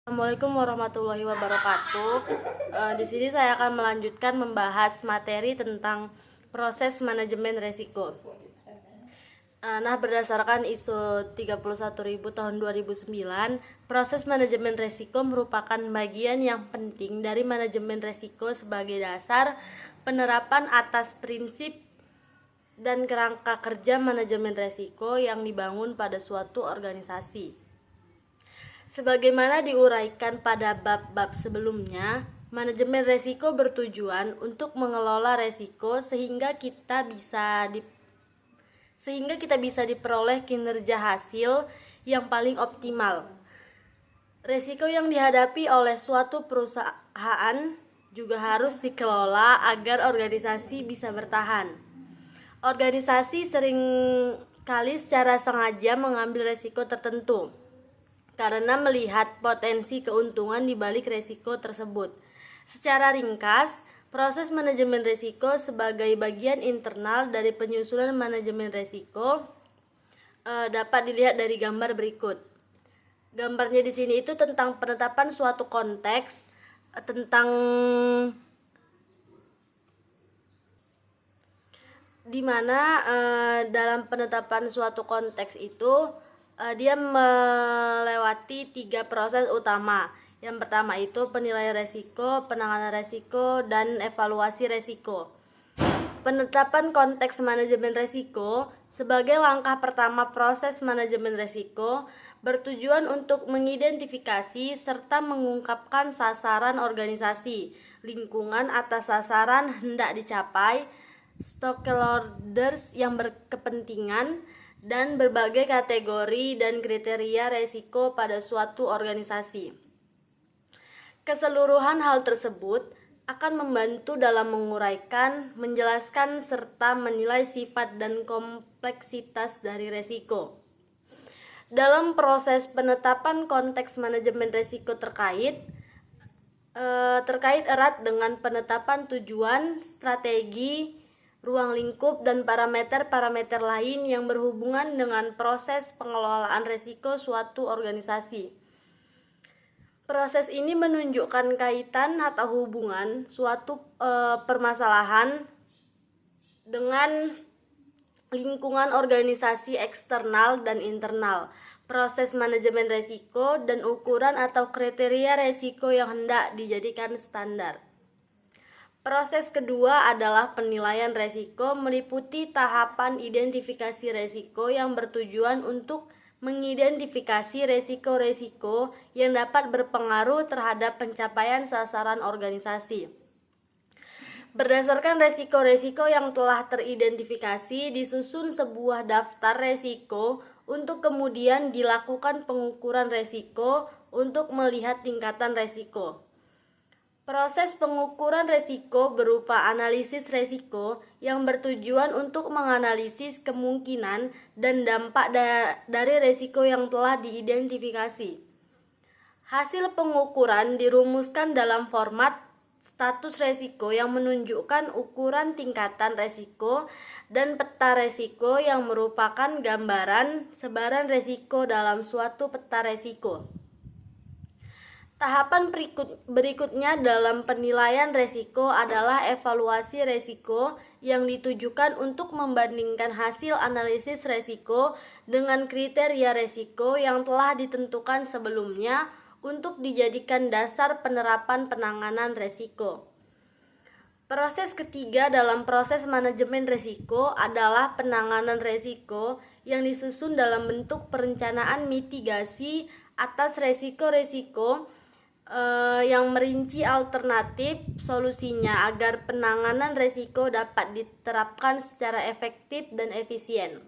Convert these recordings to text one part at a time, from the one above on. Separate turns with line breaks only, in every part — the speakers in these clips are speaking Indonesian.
Assalamualaikum warahmatullahi wabarakatuh. Di sini saya akan melanjutkan membahas materi tentang proses manajemen resiko. Berdasarkan ISO 31000 tahun 2009, proses manajemen resiko merupakan bagian yang penting dari manajemen resiko sebagai dasar penerapan atas prinsip dan kerangka kerja manajemen resiko yang dibangun pada suatu organisasi. Sebagaimana diuraikan pada bab-bab sebelumnya, manajemen resiko bertujuan untuk mengelola resiko sehingga kita bisa diperoleh kinerja hasil yang paling optimal. Resiko yang dihadapi oleh suatu perusahaan juga harus dikelola agar organisasi bisa bertahan. Organisasi sering kali secara sengaja mengambil resiko tertentu karena melihat potensi keuntungan di balik resiko tersebut. Secara ringkas, proses manajemen resiko sebagai bagian internal dari penyusunan manajemen resiko dapat dilihat dari gambar berikut. Gambarnya di sini itu tentang penetapan suatu konteks, tentang di mana dalam penetapan suatu konteks itu dia melewati 3 proses utama. Yang pertama itu penilaian resiko, penanganan resiko, dan evaluasi resiko. Penetapan konteks manajemen resiko sebagai langkah pertama proses manajemen resiko bertujuan untuk mengidentifikasi serta mengungkapkan sasaran organisasi, lingkungan atas sasaran hendak dicapai, stakeholders yang berkepentingan, dan berbagai kategori dan kriteria resiko pada suatu organisasi. Keseluruhan hal tersebut akan membantu dalam menguraikan, menjelaskan, serta menilai sifat dan kompleksitas dari resiko. Dalam proses penetapan konteks manajemen resiko terkait erat dengan penetapan tujuan, strategi, ruang lingkup, dan parameter-parameter lain yang berhubungan dengan proses pengelolaan resiko suatu organisasi. Proses ini menunjukkan kaitan atau hubungan suatu permasalahan dengan lingkungan organisasi eksternal dan internal, proses manajemen resiko, dan ukuran atau kriteria resiko yang hendak dijadikan standar. Proses kedua adalah penilaian resiko, meliputi tahapan identifikasi resiko yang bertujuan untuk mengidentifikasi resiko-resiko yang dapat berpengaruh terhadap pencapaian sasaran organisasi. Berdasarkan resiko-resiko yang telah teridentifikasi, disusun sebuah daftar resiko untuk kemudian dilakukan pengukuran resiko untuk melihat tingkatan resiko. Proses pengukuran resiko berupa analisis resiko yang bertujuan untuk menganalisis kemungkinan dan dampak dari resiko yang telah diidentifikasi. Hasil pengukuran dirumuskan dalam format status resiko yang menunjukkan ukuran tingkatan resiko dan peta resiko yang merupakan gambaran sebaran resiko dalam suatu peta resiko. Tahapan berikutnya dalam penilaian resiko adalah evaluasi resiko yang ditujukan untuk membandingkan hasil analisis resiko dengan kriteria resiko yang telah ditentukan sebelumnya untuk dijadikan dasar penerapan penanganan resiko. Proses ketiga dalam proses manajemen resiko adalah penanganan resiko yang disusun dalam bentuk perencanaan mitigasi atas resiko-resiko yang merinci alternatif solusinya agar penanganan resiko dapat diterapkan secara efektif dan efisien.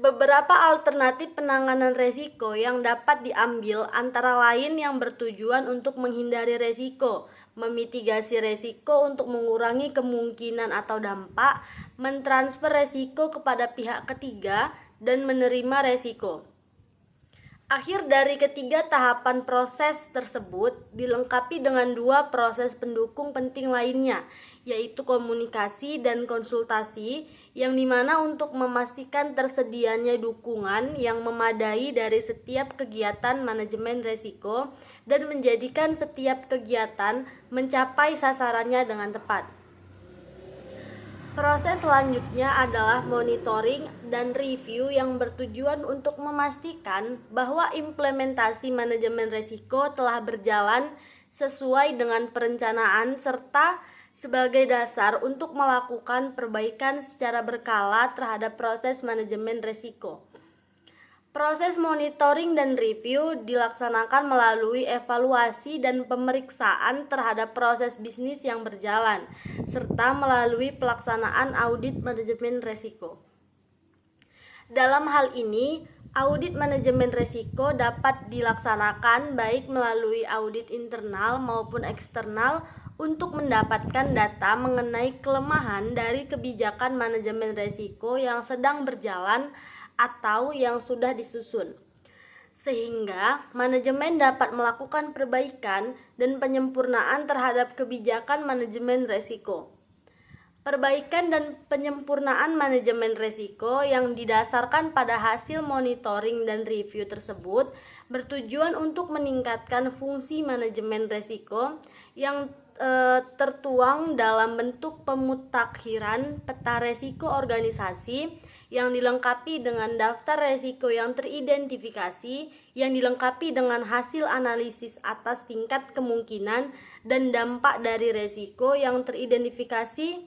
Beberapa alternatif penanganan resiko yang dapat diambil antara lain yang bertujuan untuk menghindari resiko, memitigasi resiko untuk mengurangi kemungkinan atau dampak, mentransfer resiko kepada pihak ketiga, dan menerima resiko. Akhir dari ketiga tahapan proses tersebut dilengkapi dengan dua proses pendukung penting lainnya, yaitu komunikasi dan konsultasi, yang dimana untuk memastikan tersedianya dukungan yang memadai dari setiap kegiatan manajemen resiko dan menjadikan setiap kegiatan mencapai sasarannya dengan tepat. Proses selanjutnya adalah monitoring dan review yang bertujuan untuk memastikan bahwa implementasi manajemen risiko telah berjalan sesuai dengan perencanaan serta sebagai dasar untuk melakukan perbaikan secara berkala terhadap proses manajemen risiko. Proses monitoring dan review dilaksanakan melalui evaluasi dan pemeriksaan terhadap proses bisnis yang berjalan, serta melalui pelaksanaan audit manajemen risiko. Dalam hal ini, audit manajemen risiko dapat dilaksanakan baik melalui audit internal maupun eksternal untuk mendapatkan data mengenai kelemahan dari kebijakan manajemen risiko yang sedang berjalan atau yang sudah disusun, sehingga manajemen dapat melakukan perbaikan dan penyempurnaan terhadap kebijakan manajemen risiko. Perbaikan dan penyempurnaan manajemen risiko yang didasarkan pada hasil monitoring dan review tersebut bertujuan untuk meningkatkan fungsi manajemen risiko yang tertuang dalam bentuk pemutakhiran peta risiko organisasi yang dilengkapi dengan daftar risiko yang teridentifikasi, yang dilengkapi dengan hasil analisis atas tingkat kemungkinan dan dampak dari risiko yang teridentifikasi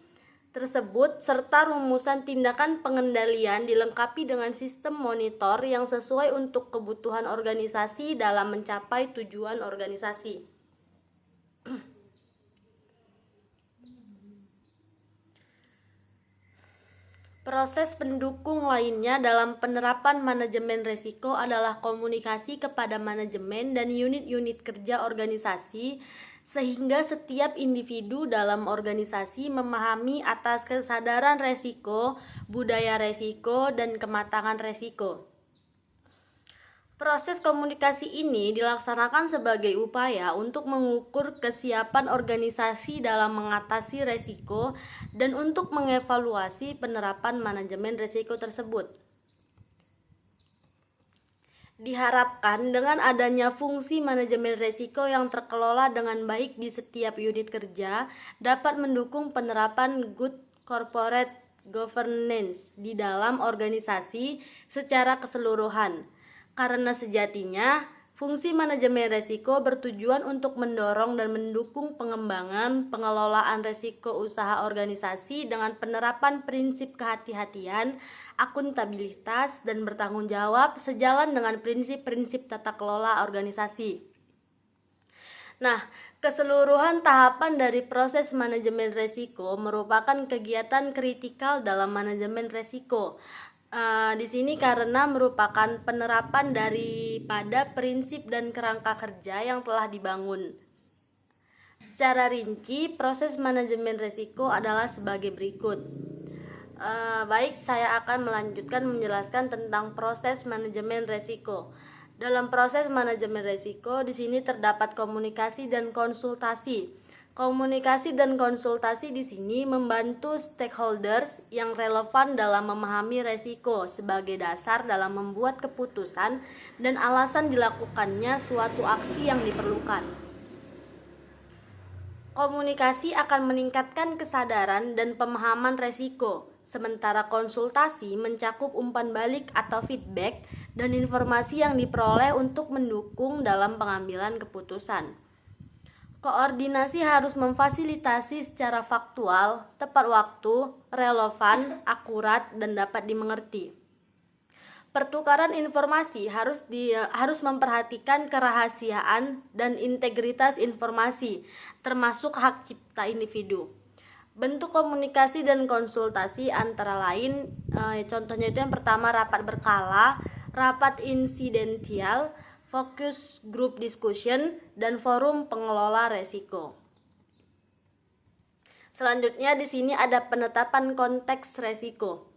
tersebut, serta rumusan tindakan pengendalian dilengkapi dengan sistem monitor yang sesuai untuk kebutuhan organisasi dalam mencapai tujuan organisasi. Proses pendukung lainnya dalam penerapan manajemen risiko adalah komunikasi kepada manajemen dan unit-unit kerja organisasi, sehingga setiap individu dalam organisasi memahami atas kesadaran risiko, budaya risiko, dan kematangan risiko. Proses komunikasi ini dilaksanakan sebagai upaya untuk mengukur kesiapan organisasi dalam mengatasi risiko dan untuk mengevaluasi penerapan manajemen risiko tersebut. Diharapkan dengan adanya fungsi manajemen risiko yang terkelola dengan baik di setiap unit kerja dapat mendukung penerapan good corporate governance di dalam organisasi secara keseluruhan. Karena sejatinya, fungsi manajemen risiko bertujuan untuk mendorong dan mendukung pengembangan pengelolaan risiko usaha organisasi dengan penerapan prinsip kehati-hatian, akuntabilitas, dan bertanggung jawab sejalan dengan prinsip-prinsip tata kelola organisasi. Nah, keseluruhan tahapan dari proses manajemen risiko merupakan kegiatan kritikal dalam manajemen risiko. Di sini karena merupakan penerapan daripada prinsip dan kerangka kerja yang telah dibangun. Secara rinci, proses manajemen risiko adalah sebagai berikut. Baik, saya akan melanjutkan menjelaskan tentang proses manajemen risiko. Dalam proses manajemen risiko, di sini terdapat komunikasi dan konsultasi. Komunikasi dan konsultasi di sini membantu stakeholders yang relevan dalam memahami risiko sebagai dasar dalam membuat keputusan dan alasan dilakukannya suatu aksi yang diperlukan. Komunikasi akan meningkatkan kesadaran dan pemahaman risiko, sementara konsultasi mencakup umpan balik atau feedback dan informasi yang diperoleh untuk mendukung dalam pengambilan keputusan. Koordinasi harus memfasilitasi secara faktual, tepat waktu, relevan, akurat, dan dapat dimengerti. Pertukaran informasi harus memperhatikan kerahasiaan dan integritas informasi, termasuk hak cipta individu. Bentuk komunikasi dan konsultasi antara lain, contohnya itu yang pertama rapat berkala, rapat insidental, focus group discussion, dan forum pengelola risiko. Selanjutnya di sini ada penetapan konteks risiko.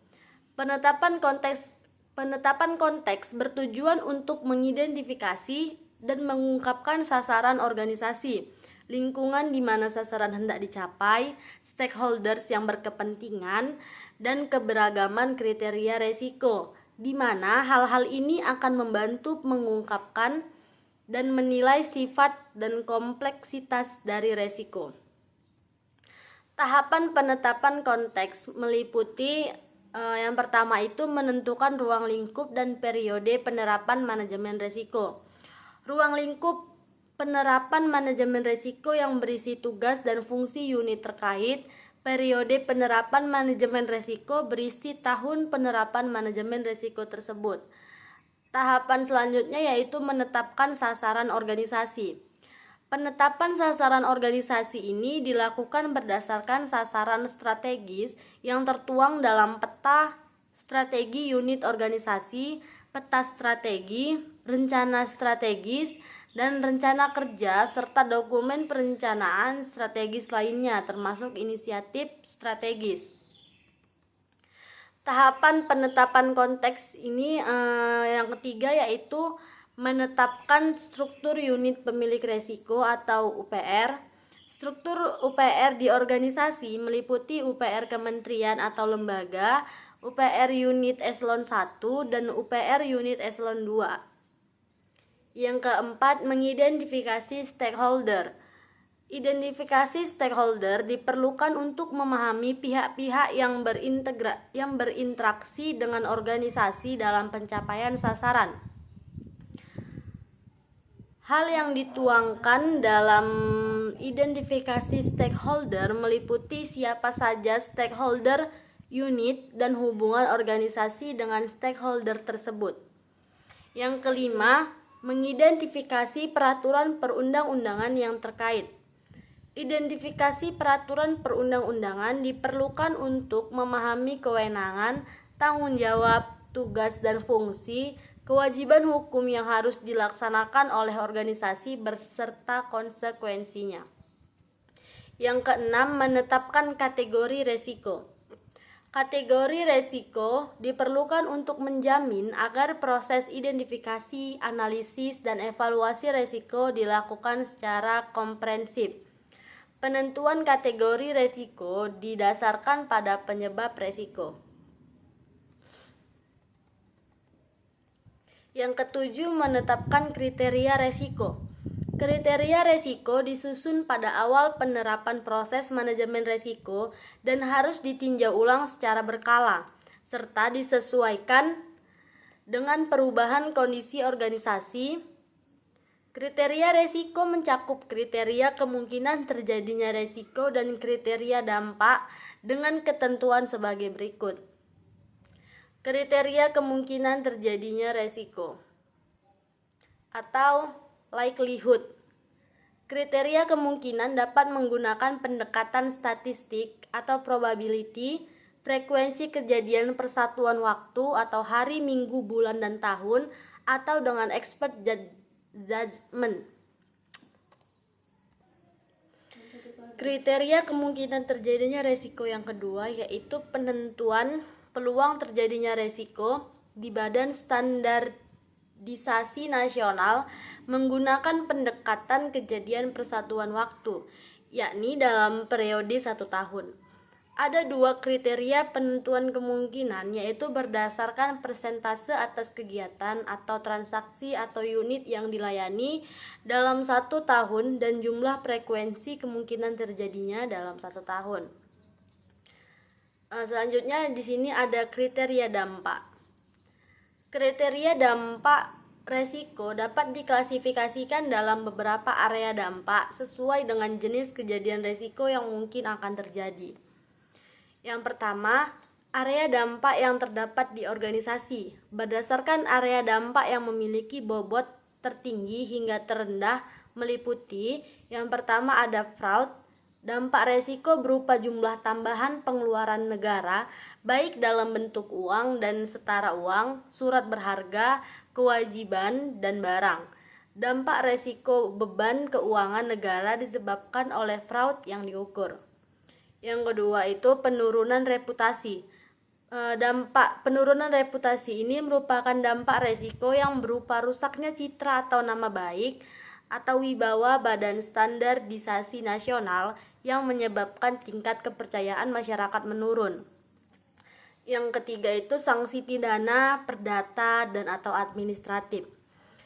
Penetapan konteks Penetapan konteks bertujuan untuk mengidentifikasi dan mengungkapkan sasaran organisasi, lingkungan di mana sasaran hendak dicapai, stakeholders yang berkepentingan, dan keberagaman kriteria resiko, di mana hal-hal ini akan membantu mengungkapkan dan menilai sifat dan kompleksitas dari resiko. Tahapan penetapan konteks meliputi yang pertama itu menentukan ruang lingkup dan periode penerapan manajemen risiko. Ruang lingkup penerapan manajemen risiko yang berisi tugas dan fungsi unit terkait. Periode penerapan manajemen risiko berisi tahun penerapan manajemen risiko tersebut. Tahapan selanjutnya yaitu menetapkan sasaran organisasi. Penetapan sasaran organisasi ini dilakukan berdasarkan sasaran strategis yang tertuang dalam peta strategi unit organisasi, peta strategi, rencana strategis, dan rencana kerja, serta dokumen perencanaan strategis lainnya termasuk inisiatif strategis. Tahapan penetapan konteks ini yang ketiga yaitu menetapkan struktur unit pemilik resiko atau UPR. Struktur UPR di organisasi meliputi UPR kementerian atau lembaga, UPR unit eselon 1 dan UPR unit eselon 2. Yang keempat, mengidentifikasi stakeholder. Identifikasi stakeholder diperlukan untuk memahami pihak-pihak yang berinteraksi dengan organisasi dalam pencapaian sasaran. Hal yang dituangkan dalam identifikasi stakeholder meliputi siapa saja stakeholder unit dan hubungan organisasi dengan stakeholder tersebut. Yang kelima, mengidentifikasi peraturan perundang-undangan yang terkait. Identifikasi peraturan perundang-undangan diperlukan untuk memahami kewenangan, tanggung jawab, tugas dan fungsi, kewajiban hukum yang harus dilaksanakan oleh organisasi beserta konsekuensinya. Yang keenam, menetapkan kategori resiko. Kategori resiko diperlukan untuk menjamin agar proses identifikasi, analisis, dan evaluasi resiko dilakukan secara komprehensif. Penentuan kategori resiko didasarkan pada penyebab resiko. Yang ketujuh, menetapkan kriteria resiko. Kriteria resiko disusun pada awal penerapan proses manajemen resiko dan harus ditinjau ulang secara berkala, serta disesuaikan dengan perubahan kondisi organisasi. Kriteria resiko mencakup kriteria kemungkinan terjadinya resiko dan kriteria dampak dengan ketentuan sebagai berikut. Kriteria kemungkinan terjadinya resiko atau likelihood. Kriteria kemungkinan dapat menggunakan pendekatan statistik atau probability, frekuensi kejadian persatuan waktu atau hari, minggu, bulan, dan tahun, atau dengan expert judgment. Kriteria kemungkinan terjadinya resiko yang kedua yaitu penentuan peluang terjadinya resiko di Badan Standarisasi Nasional menggunakan pendekatan kejadian persatuan waktu, yakni dalam periode 1 tahun. Ada 2 kriteria penentuan kemungkinan, yaitu berdasarkan persentase atas kegiatan atau transaksi atau unit yang dilayani dalam 1 tahun dan jumlah frekuensi kemungkinan terjadinya dalam 1 tahun. Selanjutnya di sini ada kriteria dampak. Kriteria dampak resiko dapat diklasifikasikan dalam beberapa area dampak sesuai dengan jenis kejadian resiko yang mungkin akan terjadi. Yang pertama, area dampak yang terdapat di organisasi. Berdasarkan area dampak yang memiliki bobot tertinggi hingga terendah meliputi yang pertama ada fraud. Dampak resiko berupa jumlah tambahan pengeluaran negara, baik dalam bentuk uang dan setara uang, surat berharga, kewajiban, dan barang. Dampak resiko beban keuangan negara disebabkan oleh fraud yang diukur. Yang kedua itu penurunan reputasi. Dampak penurunan reputasi ini merupakan dampak resiko yang berupa rusaknya citra atau nama baik atau wibawa Badan Standarisasi Nasional yang menyebabkan tingkat kepercayaan masyarakat menurun. Yang ketiga itu sanksi pidana, perdata, dan atau administratif.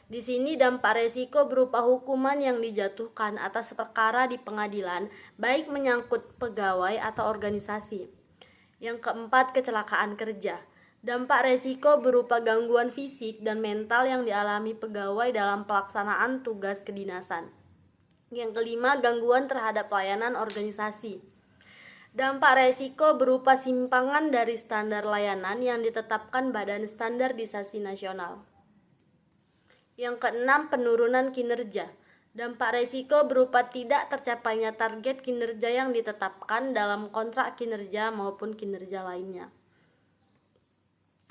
Di sini dampak resiko berupa hukuman yang dijatuhkan atas perkara di pengadilan, baik menyangkut pegawai atau organisasi. Yang keempat, kecelakaan kerja. Dampak resiko berupa gangguan fisik dan mental yang dialami pegawai dalam pelaksanaan tugas kedinasan. Yang kelima, gangguan terhadap pelayanan organisasi. Dampak resiko berupa simpangan dari standar layanan yang ditetapkan Badan Standarisasi Nasional. Yang keenam, penurunan kinerja. Dampak resiko berupa tidak tercapainya target kinerja yang ditetapkan dalam kontrak kinerja maupun kinerja lainnya.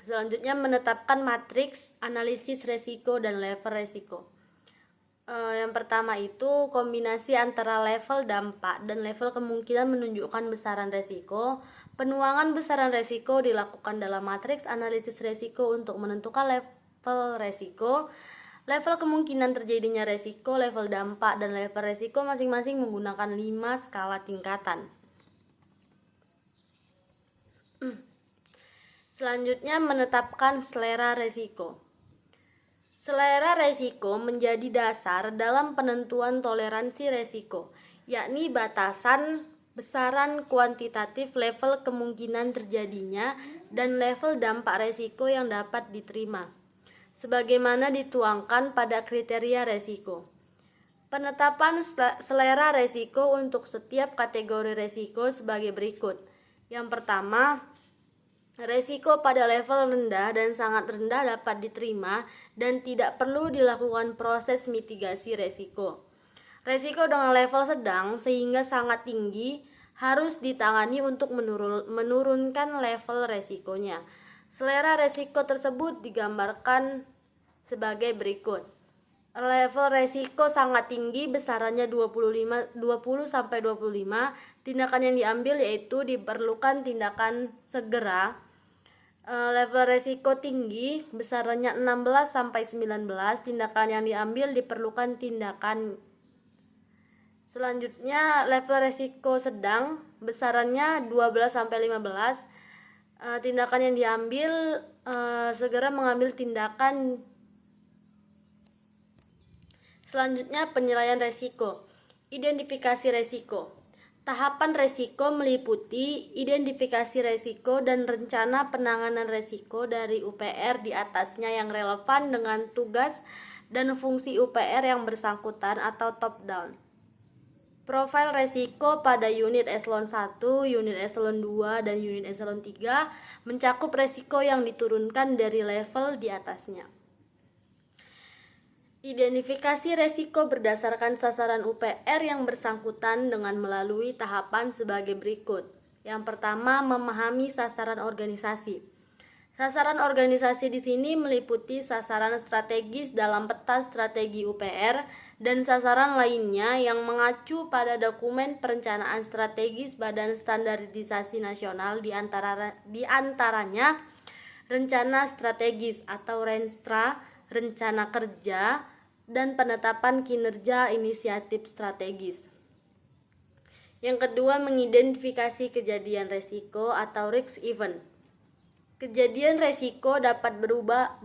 Selanjutnya, menetapkan matriks analisis resiko dan level resiko. Yang pertama itu kombinasi antara level dampak dan level kemungkinan menunjukkan besaran resiko. Penuangan besaran resiko dilakukan dalam matriks analisis resiko untuk menentukan level resiko. Level kemungkinan terjadinya resiko, level dampak, dan level resiko masing-masing menggunakan 5 skala tingkatan. Selanjutnya, menetapkan selera resiko. Selera resiko menjadi dasar dalam penentuan toleransi resiko, yakni batasan besaran kuantitatif level kemungkinan terjadinya dan level dampak resiko yang dapat diterima, sebagaimana dituangkan pada kriteria resiko. Penetapan selera resiko untuk setiap kategori resiko sebagai berikut. Yang pertama, resiko pada level rendah dan sangat rendah dapat diterima dan tidak perlu dilakukan proses mitigasi resiko. Resiko dengan level sedang sehingga sangat tinggi harus ditangani untuk menurunkan level resikonya. Selera resiko tersebut digambarkan sebagai berikut. Level resiko sangat tinggi, besarannya 20-25, tindakan yang diambil yaitu diperlukan tindakan segera. Level resiko tinggi, besarannya 16-19, tindakan yang diambil diperlukan tindakan. Selanjutnya, level resiko sedang, besarannya 12-15, tindakan yang diambil segera mengambil tindakan. Selanjutnya, penilaian resiko. Identifikasi resiko. Tahapan resiko meliputi identifikasi resiko dan rencana penanganan resiko dari UPR di atasnya yang relevan dengan tugas dan fungsi UPR yang bersangkutan atau top down. Profil resiko pada unit eselon 1, unit eselon 2, dan unit eselon 3 mencakup resiko yang diturunkan dari level di atasnya. Identifikasi resiko berdasarkan sasaran UPR yang bersangkutan dengan melalui tahapan sebagai berikut. Yang pertama, memahami sasaran organisasi. Sasaran organisasi di sini meliputi sasaran strategis dalam peta strategi UPR dan sasaran lainnya yang mengacu pada dokumen perencanaan strategis Badan Standarisasi Nasional di antaranya rencana strategis atau Renstra, rencana kerja, dan penetapan kinerja inisiatif strategis. Yang kedua, mengidentifikasi kejadian resiko atau risk event. Kejadian resiko dapat berupa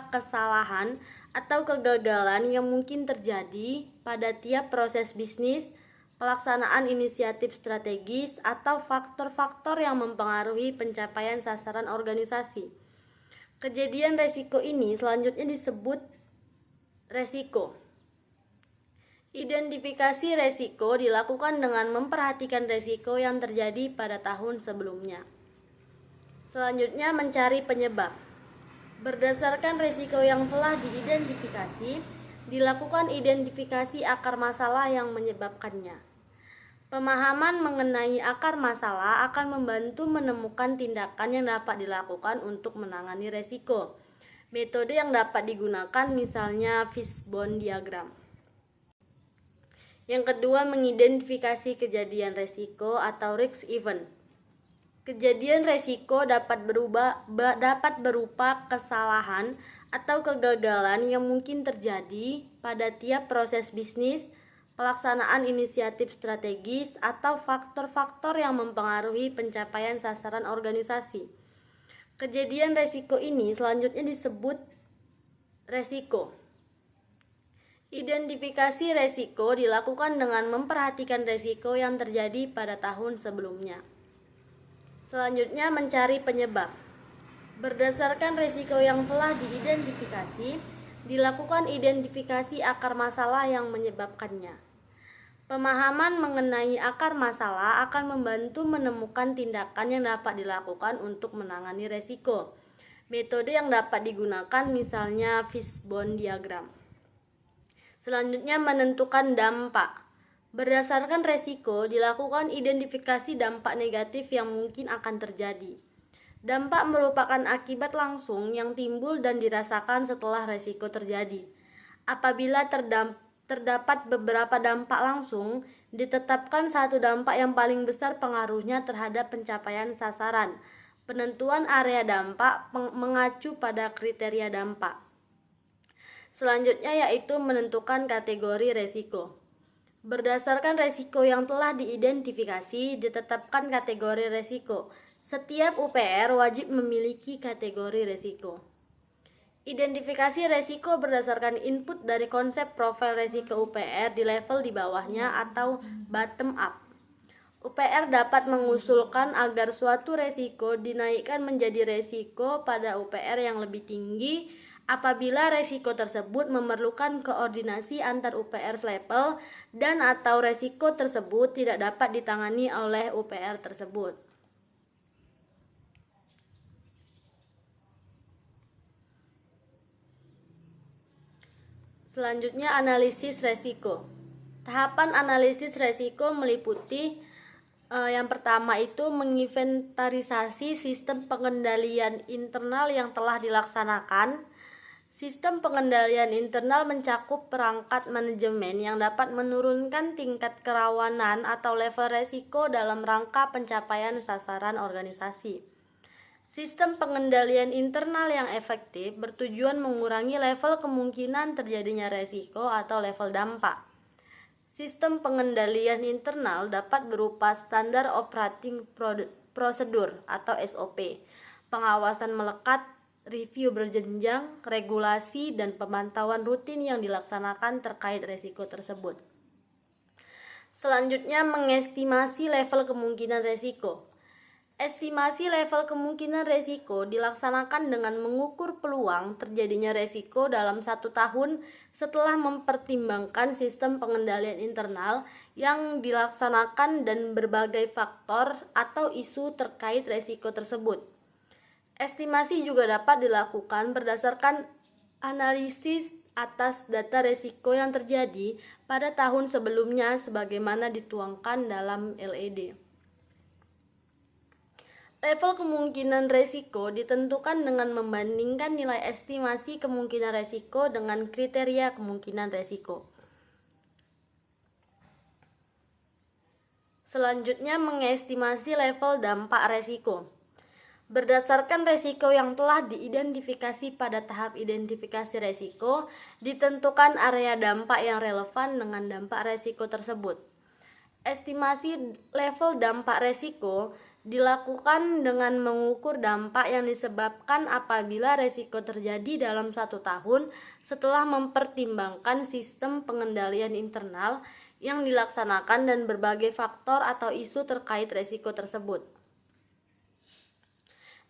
kesalahan atau kegagalan yang mungkin terjadi pada tiap proses bisnis, pelaksanaan inisiatif strategis, atau faktor-faktor yang mempengaruhi pencapaian sasaran organisasi. Kejadian resiko ini selanjutnya disebut resiko. Identifikasi resiko dilakukan dengan memperhatikan resiko yang terjadi pada tahun sebelumnya. Selanjutnya, mencari penyebab. Berdasarkan resiko yang telah diidentifikasi, dilakukan identifikasi akar masalah yang menyebabkannya. Pemahaman mengenai akar masalah akan membantu menemukan tindakan yang dapat dilakukan untuk menangani resiko. Metode yang dapat digunakan misalnya fishbone diagram. Yang kedua, mengidentifikasi kejadian resiko atau risk event. Kejadian resiko dapat berupa kesalahan atau kegagalan yang mungkin terjadi pada tiap proses bisnis, pelaksanaan inisiatif strategis, atau faktor-faktor yang mempengaruhi pencapaian sasaran organisasi. Kejadian resiko ini selanjutnya disebut resiko. Identifikasi resiko dilakukan dengan memperhatikan resiko yang terjadi pada tahun sebelumnya. Selanjutnya, mencari penyebab. Berdasarkan resiko yang telah diidentifikasi, dilakukan identifikasi akar masalah yang menyebabkannya. Pemahaman mengenai akar masalah akan membantu menemukan tindakan yang dapat dilakukan untuk menangani resiko. Metode yang dapat digunakan misalnya fishbone diagram. Selanjutnya, menentukan dampak. Berdasarkan resiko, dilakukan identifikasi dampak negatif yang mungkin akan terjadi. Dampak merupakan akibat langsung yang timbul dan dirasakan setelah resiko terjadi. Apabila terdapat beberapa dampak langsung, ditetapkan satu dampak yang paling besar pengaruhnya terhadap pencapaian sasaran. Penentuan area dampak mengacu pada kriteria dampak. Selanjutnya yaitu menentukan kategori resiko. Berdasarkan resiko yang telah diidentifikasi, ditetapkan kategori resiko. Setiap UPR wajib memiliki kategori resiko. Identifikasi resiko berdasarkan input dari konsep profil resiko UPR di level di bawahnya atau bottom up. UPR dapat mengusulkan agar suatu resiko dinaikkan menjadi resiko pada UPR yang lebih tinggi apabila resiko tersebut memerlukan koordinasi antar UPR level dan atau resiko tersebut tidak dapat ditangani oleh UPR tersebut. Selanjutnya, analisis resiko. Tahapan analisis resiko meliputi yang pertama itu menginventarisasi sistem pengendalian internal yang telah dilaksanakan. Sistem pengendalian internal mencakup perangkat manajemen yang dapat menurunkan tingkat kerawanan atau level resiko dalam rangka pencapaian sasaran organisasi. Sistem pengendalian internal yang efektif bertujuan mengurangi level kemungkinan terjadinya resiko atau level dampak. Sistem pengendalian internal dapat berupa standar operating prosedur atau SOP, pengawasan melekat, review berjenjang, regulasi, dan pemantauan rutin yang dilaksanakan terkait resiko tersebut. Selanjutnya, mengestimasi level kemungkinan resiko. Estimasi level kemungkinan resiko dilaksanakan dengan mengukur peluang terjadinya resiko dalam 1 tahun setelah mempertimbangkan sistem pengendalian internal yang dilaksanakan dan berbagai faktor atau isu terkait resiko tersebut. Estimasi juga dapat dilakukan berdasarkan analisis atas data risiko yang terjadi pada tahun sebelumnya sebagaimana dituangkan dalam LED. Level kemungkinan risiko ditentukan dengan membandingkan nilai estimasi kemungkinan risiko dengan kriteria kemungkinan risiko. Selanjutnya, mengestimasi level dampak risiko. Berdasarkan resiko yang telah diidentifikasi pada tahap identifikasi resiko, ditentukan area dampak yang relevan dengan dampak resiko tersebut. Estimasi level dampak resiko dilakukan dengan mengukur dampak yang disebabkan apabila resiko terjadi dalam 1 tahun setelah mempertimbangkan sistem pengendalian internal yang dilaksanakan dan berbagai faktor atau isu terkait resiko tersebut.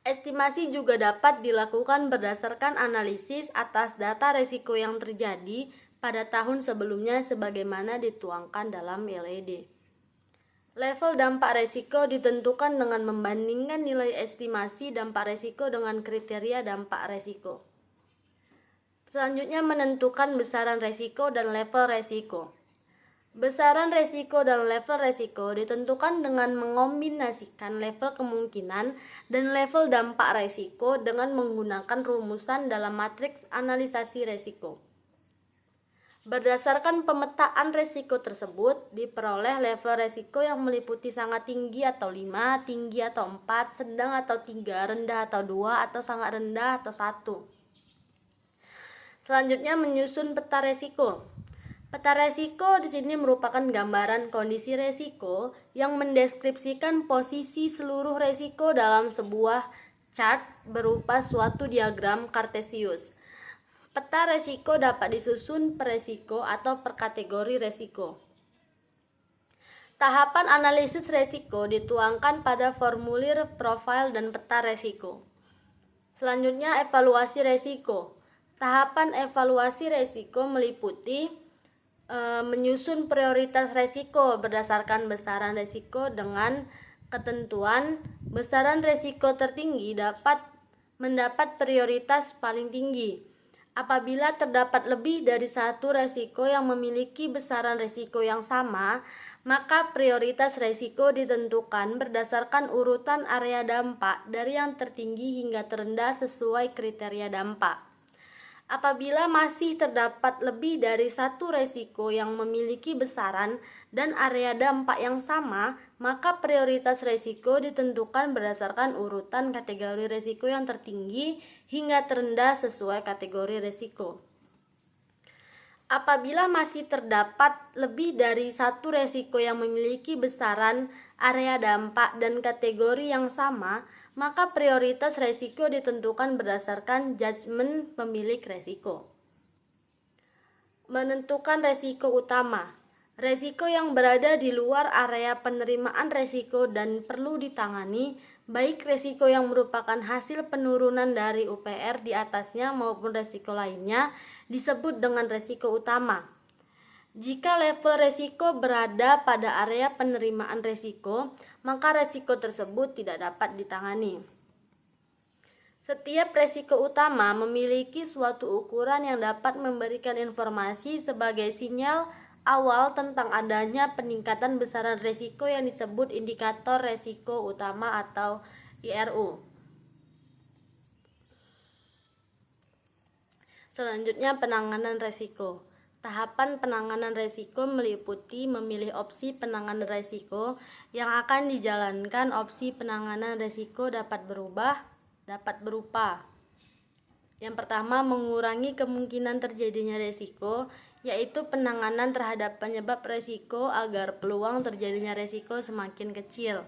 Estimasi juga dapat dilakukan berdasarkan analisis atas data risiko yang terjadi pada tahun sebelumnya sebagaimana dituangkan dalam LED. Level dampak risiko ditentukan dengan membandingkan nilai estimasi dampak risiko dengan kriteria dampak risiko. Selanjutnya, menentukan besaran risiko dan level risiko. Besaran resiko dan level resiko ditentukan dengan mengombinasikan level kemungkinan dan level dampak resiko dengan menggunakan rumusan dalam matriks analisasi resiko. Berdasarkan pemetaan resiko tersebut, diperoleh level resiko yang meliputi sangat tinggi atau 5, tinggi atau 4, sedang atau 3, rendah atau 2, atau sangat rendah atau 1. Selanjutnya menyusun peta resiko. Peta resiko di sini merupakan gambaran kondisi resiko yang mendeskripsikan posisi seluruh resiko dalam sebuah chart berupa suatu diagram Kartesius. Peta resiko dapat disusun per resiko atau per kategori resiko. Tahapan analisis resiko dituangkan pada formulir profil dan peta resiko. Selanjutnya evaluasi resiko. Tahapan evaluasi resiko meliputi menyusun prioritas resiko berdasarkan besaran resiko dengan ketentuan besaran resiko tertinggi dapat mendapat prioritas paling tinggi. Apabila terdapat lebih dari satu resiko yang memiliki besaran resiko yang sama, maka prioritas resiko ditentukan berdasarkan urutan area dampak dari yang tertinggi hingga terendah sesuai kriteria dampak. Apabila masih terdapat lebih dari satu resiko yang memiliki besaran dan area dampak yang sama, maka prioritas resiko ditentukan berdasarkan urutan kategori resiko yang tertinggi hingga terendah sesuai kategori resiko. Apabila masih terdapat lebih dari satu resiko yang memiliki besaran, area dampak, dan kategori yang sama, maka prioritas resiko ditentukan berdasarkan judgement pemilik resiko. Menentukan resiko utama. Resiko yang berada di luar area penerimaan resiko dan perlu ditangani, baik resiko yang merupakan hasil penurunan dari UPR di atasnya maupun resiko lainnya, disebut dengan resiko utama. Jika level resiko berada pada area penerimaan resiko, maka resiko tersebut tidak dapat ditangani. Setiap resiko utama memiliki suatu ukuran yang dapat memberikan informasi sebagai sinyal awal tentang adanya peningkatan besaran resiko yang disebut indikator resiko utama atau IRU. Selanjutnya penanganan resiko. Tahapan penanganan resiko meliputi memilih opsi penanganan resiko yang akan dijalankan. Opsi penanganan resiko dapat berupa yang pertama, mengurangi kemungkinan terjadinya resiko, yaitu penanganan terhadap penyebab resiko agar peluang terjadinya resiko semakin kecil.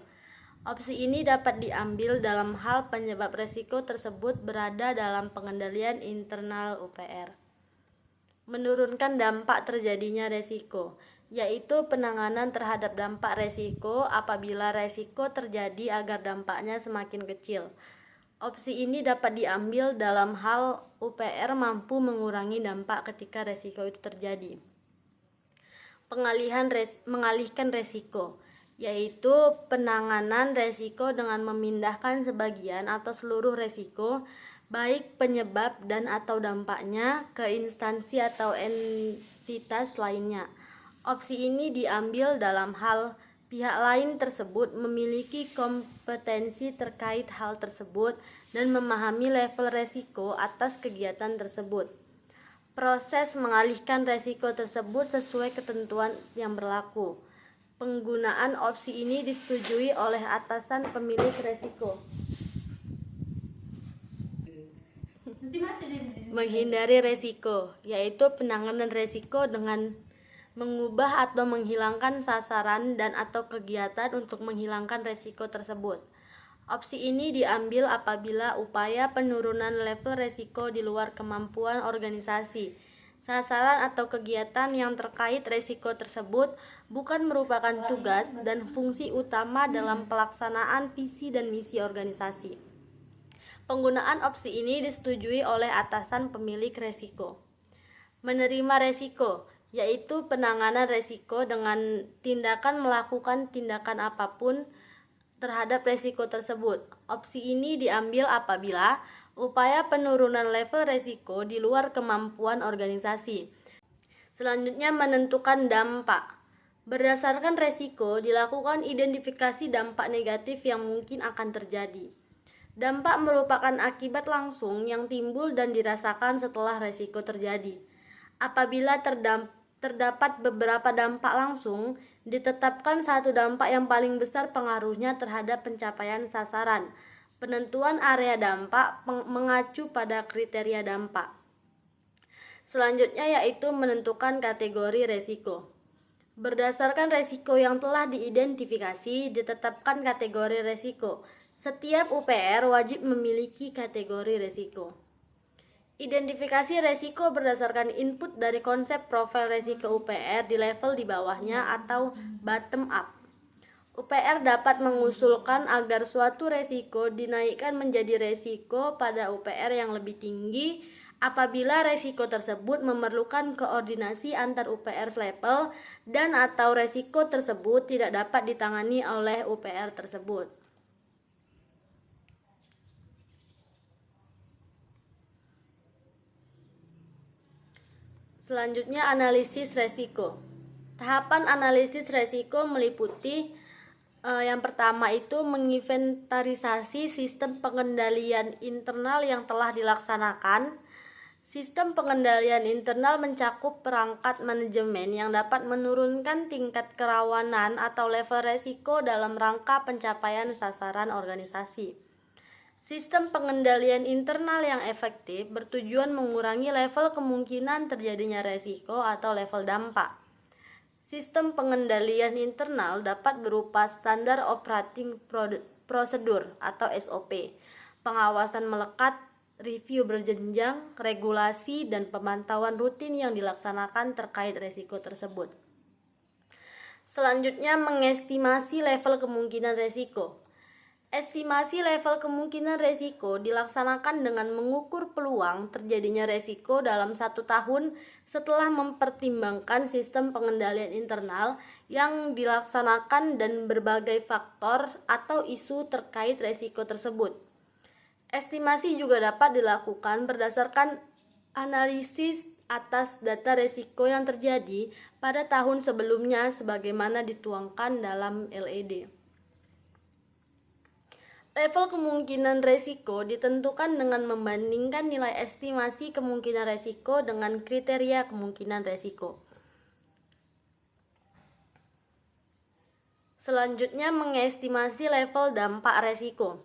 Opsi ini dapat diambil dalam hal penyebab resiko tersebut berada dalam pengendalian internal UPR. Menurunkan dampak terjadinya resiko, yaitu penanganan terhadap dampak resiko apabila resiko terjadi agar dampaknya semakin kecil. Opsi ini dapat diambil dalam hal UPR mampu mengurangi dampak ketika resiko itu terjadi. Mengalihkan resiko, yaitu penanganan resiko dengan memindahkan sebagian atau seluruh resiko, baik penyebab dan atau dampaknya, ke instansi atau entitas lainnya. Opsi ini diambil dalam hal pihak lain tersebut memiliki kompetensi terkait hal tersebut dan memahami level resiko atas kegiatan tersebut. Proses mengalihkan resiko tersebut sesuai ketentuan yang berlaku. Penggunaan opsi ini disetujui oleh atasan pemilik resiko. Menghindari resiko, yaitu penanganan resiko dengan mengubah atau menghilangkan sasaran dan atau kegiatan untuk menghilangkan resiko tersebut. Opsi ini diambil apabila upaya penurunan level resiko di luar kemampuan organisasi, sasaran atau kegiatan yang terkait resiko tersebut bukan merupakan tugas dan fungsi utama dalam pelaksanaan visi dan misi organisasi. Penggunaan opsi ini disetujui oleh atasan pemilik resiko. Menerima resiko, yaitu penanganan resiko dengan tindakan melakukan tindakan apapun terhadap resiko tersebut. Opsi ini diambil apabila upaya penurunan level resiko di luar kemampuan organisasi. Selanjutnya menentukan dampak. Berdasarkan resiko dilakukan identifikasi dampak negatif yang mungkin akan terjadi. Dampak merupakan akibat langsung yang timbul dan dirasakan setelah resiko terjadi. Apabila terdapat beberapa dampak langsung, ditetapkan satu dampak yang paling besar pengaruhnya terhadap pencapaian sasaran. Penentuan area dampak mengacu pada kriteria dampak. Selanjutnya yaitu menentukan kategori resiko. Berdasarkan resiko yang telah diidentifikasi, ditetapkan kategori resiko. Setiap UPR wajib memiliki kategori resiko. Identifikasi resiko berdasarkan input dari konsep profil resiko UPR di level di bawahnya atau bottom up. UPR dapat mengusulkan agar suatu resiko dinaikkan menjadi resiko pada UPR yang lebih tinggi apabila resiko tersebut memerlukan koordinasi antar UPR level dan atau resiko tersebut tidak dapat ditangani oleh UPR tersebut. Selanjutnya, analisis resiko. Tahapan analisis resiko meliputi yang pertama itu menginventarisasi sistem pengendalian internal yang telah dilaksanakan. Sistem pengendalian internal mencakup perangkat manajemen yang dapat menurunkan tingkat kerawanan atau level resiko dalam rangka pencapaian sasaran organisasi. Sistem pengendalian internal yang efektif bertujuan mengurangi level kemungkinan terjadinya resiko atau level dampak. Sistem pengendalian internal dapat berupa standar operating prosedur atau SOP, pengawasan melekat, review berjenjang, regulasi, dan pemantauan rutin yang dilaksanakan terkait resiko tersebut. Selanjutnya, mengestimasi level kemungkinan resiko. Estimasi level kemungkinan resiko dilaksanakan dengan mengukur peluang terjadinya resiko dalam 1 tahun setelah mempertimbangkan sistem pengendalian internal yang dilaksanakan dan berbagai faktor atau isu terkait resiko tersebut. Estimasi juga dapat dilakukan berdasarkan analisis atas data resiko yang terjadi pada tahun sebelumnya sebagaimana dituangkan dalam LED. Level kemungkinan resiko ditentukan dengan membandingkan nilai estimasi kemungkinan resiko dengan kriteria kemungkinan resiko. Selanjutnya, mengestimasi level dampak resiko.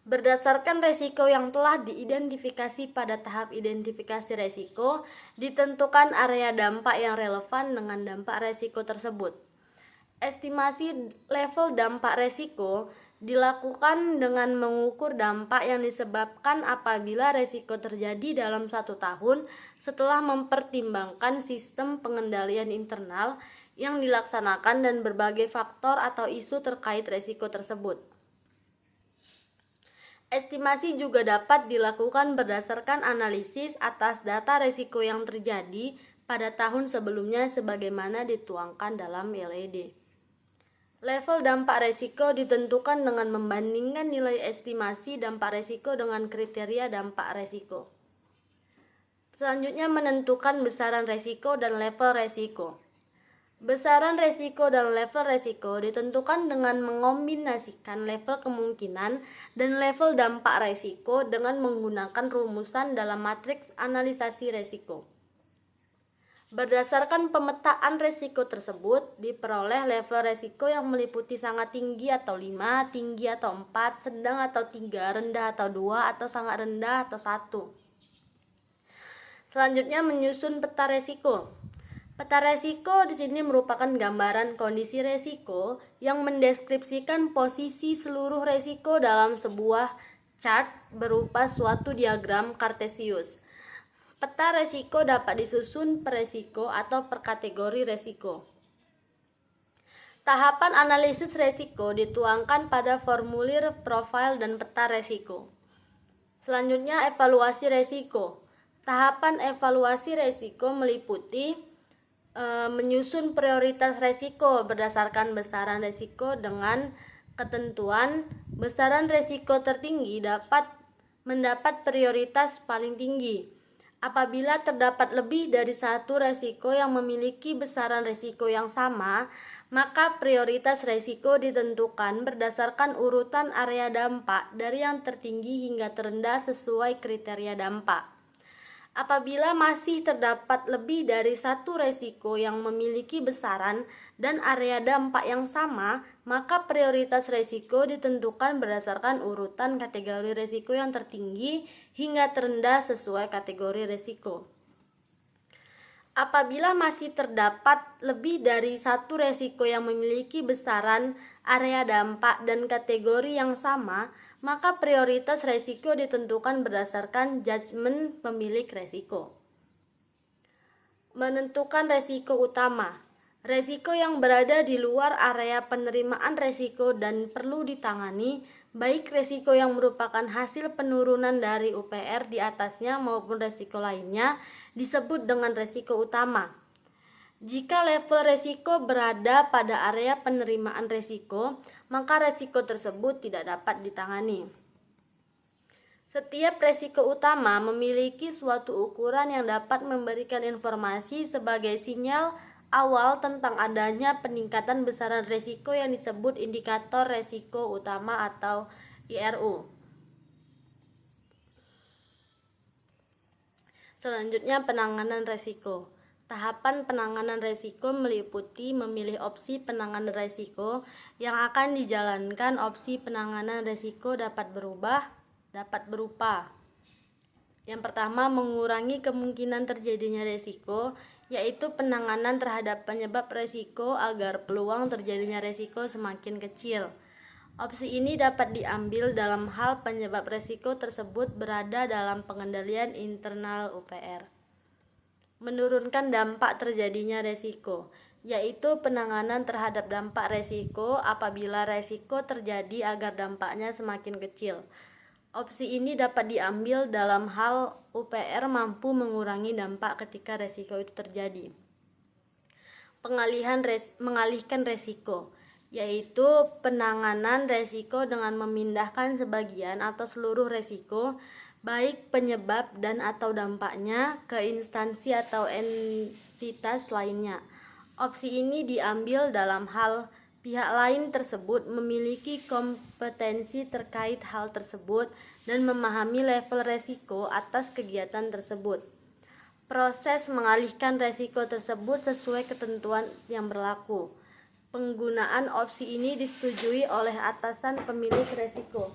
Berdasarkan resiko yang telah diidentifikasi pada tahap identifikasi resiko, ditentukan area dampak yang relevan dengan dampak resiko tersebut. Estimasi level dampak resiko dilakukan dengan mengukur dampak yang disebabkan apabila resiko terjadi dalam 1 tahun setelah mempertimbangkan sistem pengendalian internal yang dilaksanakan dan berbagai faktor atau isu terkait resiko tersebut. Estimasi juga dapat dilakukan berdasarkan analisis atas data resiko yang terjadi pada tahun sebelumnya sebagaimana dituangkan dalam LED. Level dampak resiko ditentukan dengan membandingkan nilai estimasi dampak resiko dengan kriteria dampak resiko. Selanjutnya, menentukan besaran resiko dan level resiko. Besaran resiko dan level resiko ditentukan dengan mengombinasikan level kemungkinan dan level dampak resiko dengan menggunakan rumusan dalam matriks analisasi resiko. Berdasarkan pemetaan resiko tersebut, diperoleh level resiko yang meliputi sangat tinggi atau 5, tinggi atau 4, sedang atau 3, rendah atau 2, atau sangat rendah atau 1. Selanjutnya, menyusun peta resiko. Peta resiko di sini merupakan gambaran kondisi resiko yang mendeskripsikan posisi seluruh resiko dalam sebuah chart berupa suatu diagram Kartesius. Peta resiko dapat disusun per resiko atau per kategori resiko. Tahapan analisis resiko dituangkan pada formulir profil dan peta resiko. Selanjutnya, evaluasi resiko. Tahapan evaluasi resiko meliputi menyusun prioritas resiko berdasarkan besaran resiko dengan ketentuan besaran resiko tertinggi dapat mendapat prioritas paling tinggi. Apabila terdapat lebih dari satu resiko yang memiliki besaran resiko yang sama, maka prioritas resiko ditentukan berdasarkan urutan area dampak dari yang tertinggi hingga terendah sesuai kriteria dampak. Apabila masih terdapat lebih dari satu resiko yang memiliki besaran dan area dampak yang sama, maka prioritas resiko ditentukan berdasarkan urutan kategori resiko yang tertinggi hingga terendah sesuai kategori resiko. Apabila masih terdapat lebih dari satu resiko yang memiliki besaran, area dampak, dan kategori yang sama, maka prioritas resiko ditentukan berdasarkan judgement pemilik resiko. Menentukan resiko utama. Resiko yang berada di luar area penerimaan resiko dan perlu ditangani, baik resiko yang merupakan hasil penurunan dari UPR di atasnya maupun resiko lainnya, disebut dengan resiko utama. Jika level resiko berada pada area penerimaan resiko, maka resiko tersebut tidak dapat ditangani. Setiap resiko utama memiliki suatu ukuran yang dapat memberikan informasi sebagai sinyal awal tentang adanya peningkatan besaran resiko yang disebut indikator resiko utama atau IRU. Selanjutnya, penanganan resiko. Tahapan penanganan resiko meliputi memilih opsi penanganan resiko yang akan dijalankan. Opsi penanganan resiko dapat berupa: yang pertama, mengurangi kemungkinan terjadinya resiko, yaitu penanganan terhadap penyebab resiko agar peluang terjadinya resiko semakin kecil. Opsi ini dapat diambil dalam hal penyebab resiko tersebut berada dalam pengendalian internal UPR. Menurunkan dampak terjadinya resiko, yaitu penanganan terhadap dampak resiko apabila resiko terjadi agar dampaknya semakin kecil. Opsi ini dapat diambil dalam hal UPR mampu mengurangi dampak ketika resiko itu terjadi. Mengalihkan resiko, yaitu penanganan resiko dengan memindahkan sebagian atau seluruh resiko, baik penyebab dan atau dampaknya, ke instansi atau entitas lainnya. Opsi ini diambil dalam hal pihak lain tersebut memiliki kompetensi terkait hal tersebut dan memahami level resiko atas kegiatan tersebut. Proses mengalihkan resiko tersebut sesuai ketentuan yang berlaku. Penggunaan opsi ini disetujui oleh atasan pemilik resiko.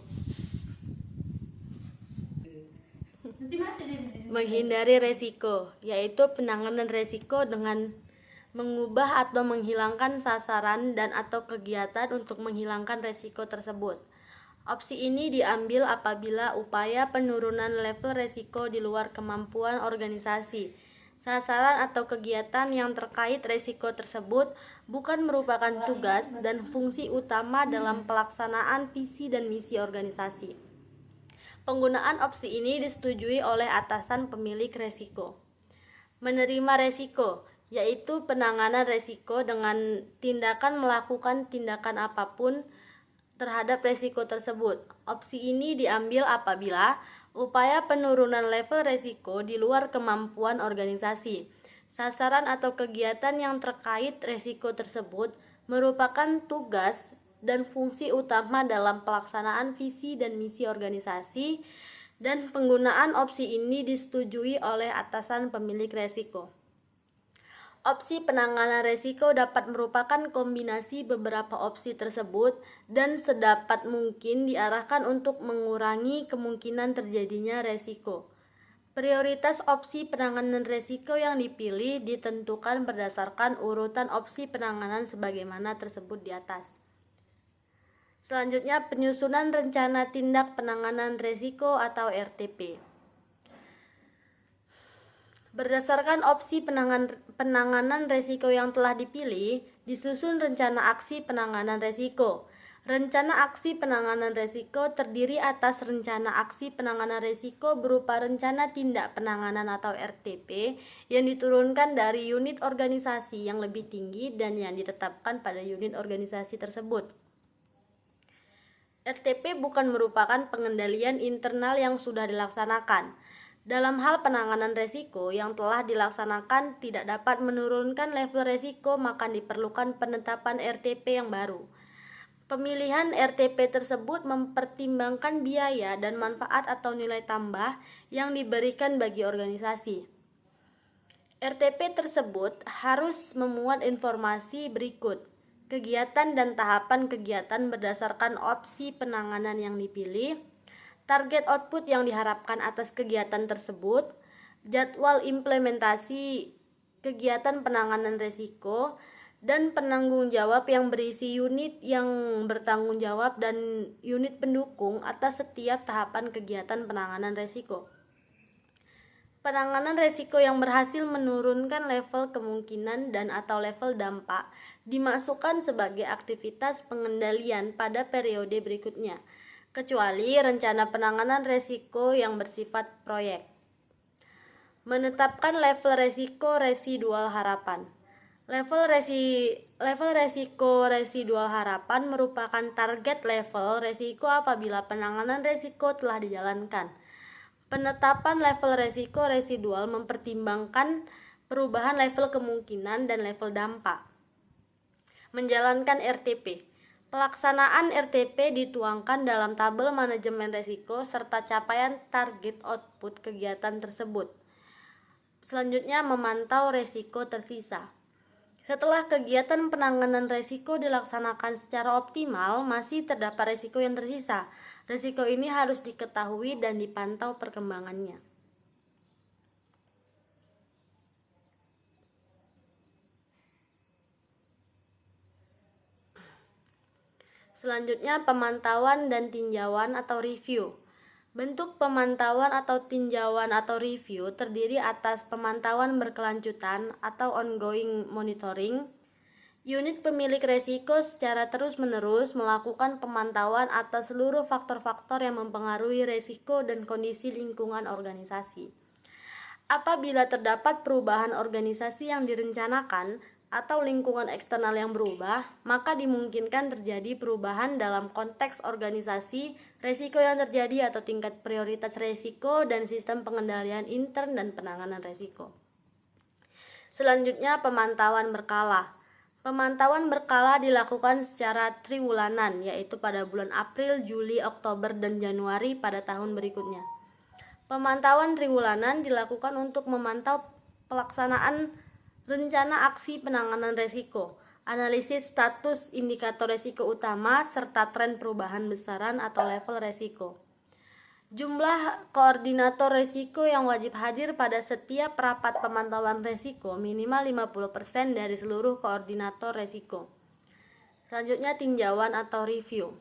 Menghindari resiko, yaitu penanganan resiko dengan mengubah atau menghilangkan sasaran dan atau kegiatan untuk menghilangkan resiko tersebut. Opsi ini diambil apabila upaya penurunan level resiko di luar kemampuan organisasi, sasaran atau kegiatan yang terkait resiko tersebut bukan merupakan tugas dan fungsi utama dalam pelaksanaan visi dan misi organisasi. Penggunaan opsi ini disetujui oleh atasan pemilik resiko. Menerima resiko, yaitu penanganan resiko dengan tindakan melakukan tindakan apapun terhadap resiko tersebut. Opsi ini diambil apabila upaya penurunan level resiko di luar kemampuan organisasi, sasaran atau kegiatan yang terkait resiko tersebut merupakan tugas dan fungsi utama dalam pelaksanaan visi dan misi organisasi, dan penggunaan opsi ini disetujui oleh atasan pemilik resiko. Opsi penanganan resiko dapat merupakan kombinasi beberapa opsi tersebut dan sedapat mungkin diarahkan untuk mengurangi kemungkinan terjadinya resiko. Prioritas opsi penanganan resiko yang dipilih ditentukan berdasarkan urutan opsi penanganan sebagaimana tersebut di atas. Selanjutnya, penyusunan rencana tindak penanganan resiko atau RTP. Berdasarkan opsi penanganan resiko yang telah dipilih, disusun rencana aksi penanganan resiko. Rencana aksi penanganan resiko terdiri atas rencana aksi penanganan resiko berupa rencana tindak penanganan atau RTP yang diturunkan dari unit organisasi yang lebih tinggi dan yang ditetapkan pada unit organisasi tersebut. RTP bukan merupakan pengendalian internal yang sudah dilaksanakan. Dalam hal penanganan resiko yang telah dilaksanakan tidak dapat menurunkan level resiko, maka diperlukan penetapan RTP yang baru. Pemilihan RTP tersebut mempertimbangkan biaya dan manfaat atau nilai tambah yang diberikan bagi organisasi. RTP tersebut harus memuat informasi berikut: kegiatan dan tahapan kegiatan berdasarkan opsi penanganan yang dipilih, target output yang diharapkan atas kegiatan tersebut, jadwal implementasi kegiatan penanganan risiko, dan penanggung jawab yang berisi unit yang bertanggung jawab dan unit pendukung atas setiap tahapan kegiatan penanganan risiko. Penanganan risiko yang berhasil menurunkan level kemungkinan dan atau level dampak dimasukkan sebagai aktivitas pengendalian pada periode berikutnya, kecuali rencana penanganan risiko yang bersifat proyek. Menetapkan level risiko residual harapan. Level resiko residual harapan merupakan target level resiko apabila penanganan risiko telah dijalankan. Penetapan level resiko residual mempertimbangkan perubahan level kemungkinan dan level dampak. Menjalankan RTP. Pelaksanaan RTP dituangkan dalam tabel manajemen risiko serta capaian target output kegiatan tersebut. Selanjutnya, memantau risiko tersisa. Setelah kegiatan penanganan risiko dilaksanakan secara optimal, masih terdapat risiko yang tersisa. Risiko ini harus diketahui dan dipantau perkembangannya. Selanjutnya, pemantauan dan tinjauan atau review. Bentuk pemantauan atau tinjauan atau review terdiri atas pemantauan berkelanjutan atau ongoing monitoring. Unit pemilik risiko secara terus-menerus melakukan pemantauan atas seluruh faktor-faktor yang mempengaruhi risiko dan kondisi lingkungan organisasi. Apabila terdapat perubahan organisasi yang direncanakan atau lingkungan eksternal yang berubah, maka dimungkinkan terjadi perubahan dalam konteks organisasi, risiko yang terjadi atau tingkat prioritas risiko, dan sistem pengendalian intern dan penanganan risiko. Selanjutnya, pemantauan berkala. Pemantauan berkala dilakukan secara triwulanan, yaitu pada bulan April, Juli, Oktober, dan Januari pada tahun berikutnya. Pemantauan triwulanan dilakukan untuk memantau pelaksanaan rencana aksi penanganan risiko, analisis status indikator risiko utama, serta tren perubahan besaran atau level risiko. Jumlah koordinator risiko yang wajib hadir pada setiap rapat pemantauan risiko minimal 50% dari seluruh koordinator risiko. Selanjutnya, tinjauan atau review.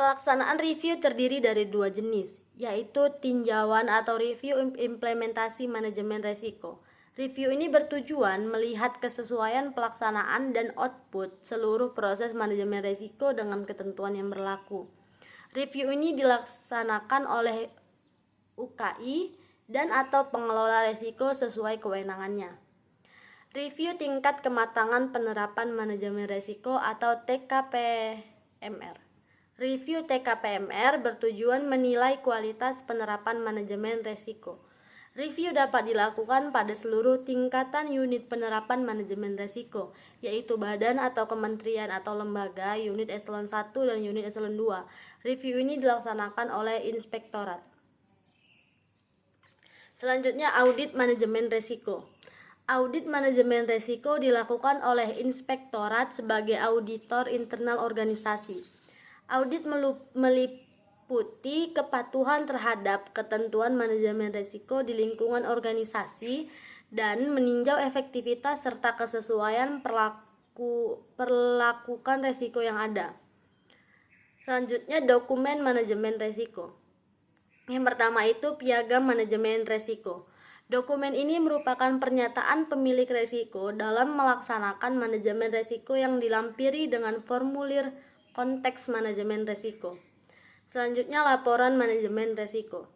Pelaksanaan review terdiri dari dua jenis, yaitu tinjauan atau review implementasi manajemen risiko. Review ini bertujuan melihat kesesuaian pelaksanaan dan output seluruh proses manajemen risiko dengan ketentuan yang berlaku. Review ini dilaksanakan oleh UKI dan atau pengelola risiko sesuai kewenangannya. Review tingkat kematangan penerapan manajemen risiko atau TKPMR. Review TKPMR bertujuan menilai kualitas penerapan manajemen risiko. Review dapat dilakukan pada seluruh tingkatan unit penerapan manajemen risiko, yaitu badan atau kementerian atau lembaga, unit eselon 1 dan unit eselon 2. Review ini dilaksanakan oleh inspektorat. Selanjutnya, audit manajemen risiko. Audit manajemen risiko dilakukan oleh inspektorat sebagai auditor internal organisasi. Audit meliputi kepatuhan terhadap ketentuan manajemen risiko di lingkungan organisasi dan meninjau efektivitas serta kesesuaian perlakukan risiko yang ada. Selanjutnya, dokumen manajemen risiko. Yang pertama itu piagam manajemen risiko. Dokumen ini merupakan pernyataan pemilik risiko dalam melaksanakan manajemen risiko yang dilampiri dengan formulir konteks manajemen risiko. Selanjutnya, laporan manajemen risiko.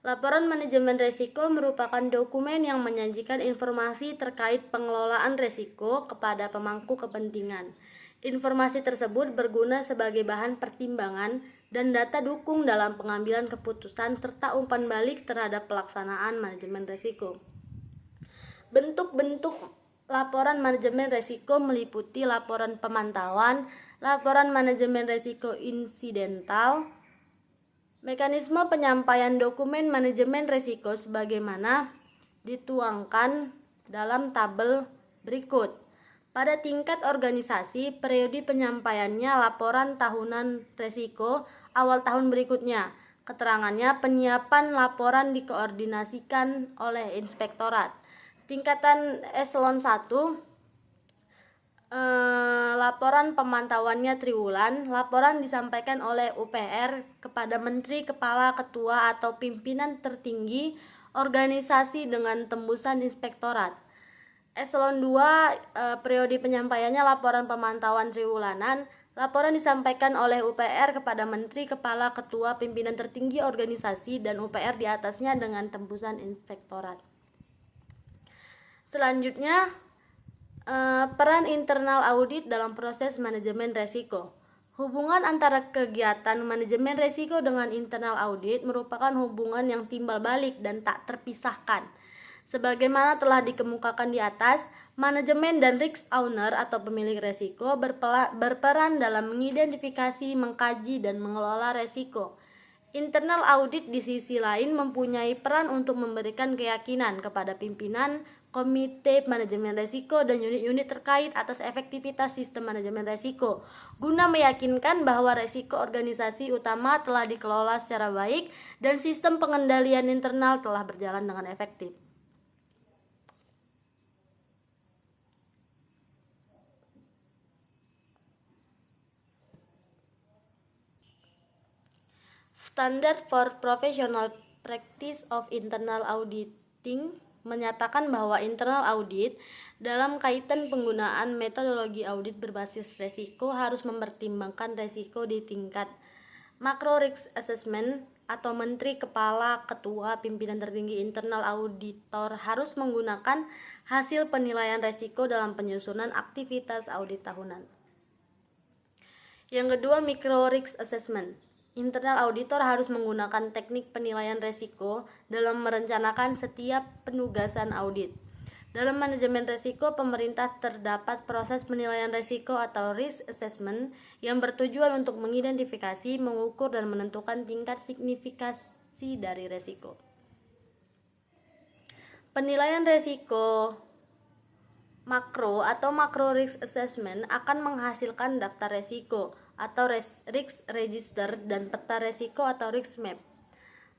Laporan manajemen risiko merupakan dokumen yang menyajikan informasi terkait pengelolaan risiko kepada pemangku kepentingan. Informasi tersebut berguna sebagai bahan pertimbangan dan data dukung dalam pengambilan keputusan serta umpan balik terhadap pelaksanaan manajemen risiko. Bentuk-bentuk laporan manajemen risiko meliputi laporan pemantauan, laporan manajemen resiko insidental, mekanisme penyampaian dokumen manajemen resiko sebagaimana dituangkan dalam tabel berikut. Pada tingkat organisasi, periode penyampaiannya laporan tahunan resiko awal tahun berikutnya. Keterangannya, penyiapan laporan dikoordinasikan oleh inspektorat. Tingkatan eselon 1, laporan pemantauannya triwulan. Laporan disampaikan oleh UPR kepada Menteri, Kepala, Ketua, atau pimpinan tertinggi organisasi dengan tembusan inspektorat. Eselon 2, periode penyampaiannya laporan pemantauan triwulanan. Laporan disampaikan oleh UPR kepada Menteri, Kepala, Ketua, pimpinan tertinggi organisasi, dan UPR di atasnya dengan tembusan inspektorat. Selanjutnya, peran internal audit dalam proses manajemen resiko. Hubungan antara kegiatan manajemen resiko dengan internal audit merupakan hubungan yang timbal balik dan tak terpisahkan. Sebagaimana telah dikemukakan di atas, manajemen dan risk owner atau pemilik resiko berperan dalam mengidentifikasi, mengkaji, dan mengelola resiko. Internal audit di sisi lain mempunyai peran untuk memberikan keyakinan kepada pimpinan, komite manajemen resiko, dan unit-unit terkait atas efektivitas sistem manajemen resiko, guna meyakinkan bahwa resiko organisasi utama telah dikelola secara baik dan sistem pengendalian internal telah berjalan dengan efektif. Standard for Professional Practice of Internal Auditing menyatakan bahwa internal audit dalam kaitan penggunaan metodologi audit berbasis resiko harus mempertimbangkan resiko di tingkat macro risk assessment atau Menteri, Kepala, Ketua, pimpinan tertinggi internal auditor harus menggunakan hasil penilaian resiko dalam penyusunan aktivitas audit tahunan. Yang kedua, micro risk assessment. Internal auditor harus menggunakan teknik penilaian resiko dalam merencanakan setiap penugasan audit. Dalam manajemen resiko pemerintah terdapat proses penilaian resiko atau risk assessment yang bertujuan untuk mengidentifikasi, mengukur, dan menentukan tingkat signifikansi dari resiko. Penilaian resiko makro atau macro risk assessment akan menghasilkan daftar resiko atau risk register dan peta resiko atau risk map.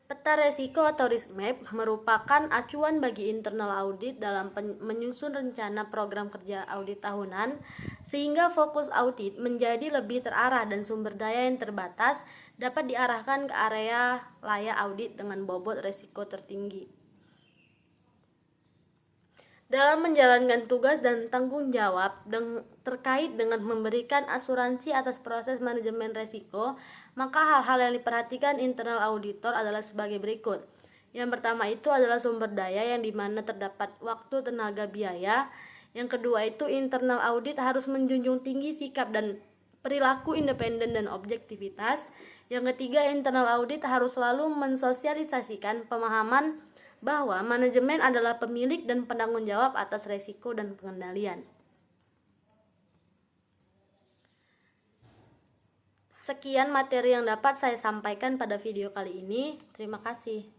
Peta resiko atau risk map merupakan acuan bagi internal audit dalam menyusun rencana program kerja audit tahunan, sehingga fokus audit menjadi lebih terarah dan sumber daya yang terbatas dapat diarahkan ke area layak audit dengan bobot resiko tertinggi. Dalam menjalankan tugas dan tanggung jawab terkait dengan memberikan asuransi atas proses manajemen resiko, maka hal-hal yang diperhatikan internal auditor adalah sebagai berikut. Yang pertama itu adalah sumber daya yang dimana terdapat waktu, tenaga, biaya. Yang kedua itu internal audit harus menjunjung tinggi sikap dan perilaku independen dan objektivitas. Yang ketiga, internal audit harus selalu mensosialisasikan pemahaman bahwa manajemen adalah pemilik dan penanggung jawab atas resiko dan pengendalian. Sekian materi yang dapat saya sampaikan pada video kali ini. Terima kasih.